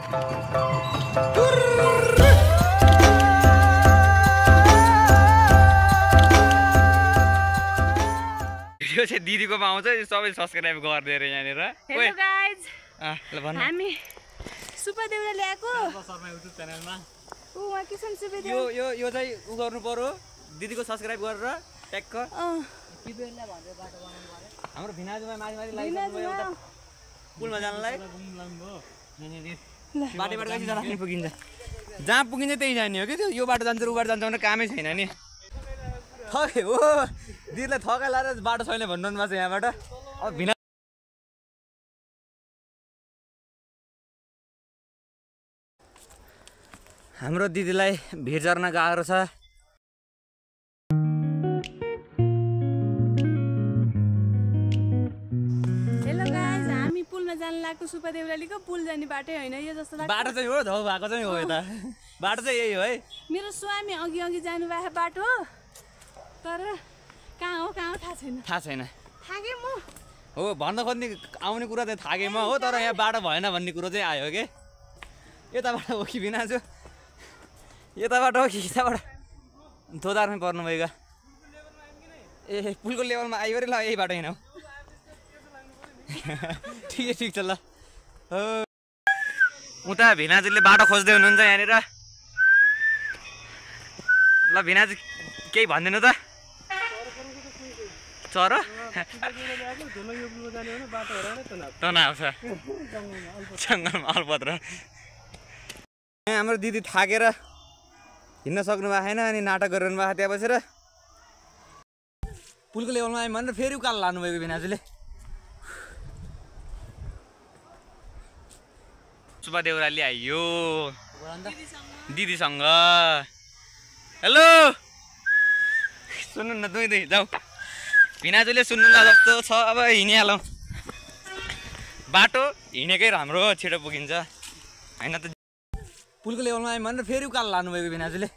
video चाहिँ दिदीको पाउँछ सबै सब्स्क्राइब गरिदिएर यहाँनिर हेलो गाइज ल भन्नु हामी सुपर देउरा ल्याएको शर्मा युट्युब च्यानलमा उ वा किसन सुपर यो यो यो चाहिँ उ गर्नु पर्यो दिदीको सब्स्क्राइब गरेर ट्याक्क दिदीहरुलाई भनेर बाटो बनाउनु पर्यो हाम्रो भिनाजुमा माथि माथि लागिसक्नु एउटा पुलमा जानलाई बाटोबाट गएपछि जरा पुगिन्छ जहाँ पुगिन्छ त्यही जाने हो कि त्यो यो बाटो जान्छ उ बाटो जान्छ भने कामै छैन नि थके हो दिदीलाई थका लाएर बाटो छैन भन्नु भएको छ यहाँबाट अब भिना हाम्रो दिदीलाई भिड चर्न गाह्रो छ हेलो गाइज हामी पुलमा जान लागेको सुपर देउरालीको पुल जाने बाटै हैन यो जस्तो लाग्छ बाटो चाहिँ हो धौ भएको चाहिँ हो यता बाटो चाहिँ यही हो है मेरो स्वामी अघि अघि जानु भएको बाटो तर कहाँ हो थाहा छैन थाके म हो भन्न खोज्ने आउने कुरा चाहिँ थाकेमा हो तर यहाँ बाटो भएन भन्ने कुरो चाहिँ आयो के यताबाट हो कि बिनाजु यताबाट हो कि यताबाट धोदारमै पर्नु भएका ए पुलको लेभलमा आइयो अरे ल यही बाटो हिँडौ ठिक छ ल हो उता भिनाजुले बाटो खोज्दै हुनुहुन्छ यहाँनिर ल भिनाजु केही भनिदिनु त चर तनाउँछ जङ्गलमा अलपत्र हाम्रो दिदी थाकेर हिँड्न सक्नु भएको छैन अनि नाटक गरिरहनु भएको त्यहाँ बसेर पुलको लेभलमा आयो भनेर फेरि उकालो लानुभएको भिनाजुले सुब्बा देउराली आइयो दिदीसँग हेलो सुन्नु न दुई जाऊ भिनाजुले सुन्नु न जस्तो छ अब हिँडिहालौँ बाटो हिँडेकै राम्रो छिटो पुगिन्छ होइन त पुलको लेभलमा आयो भनेर फेरि उकालो लानुभएको भिनाजुले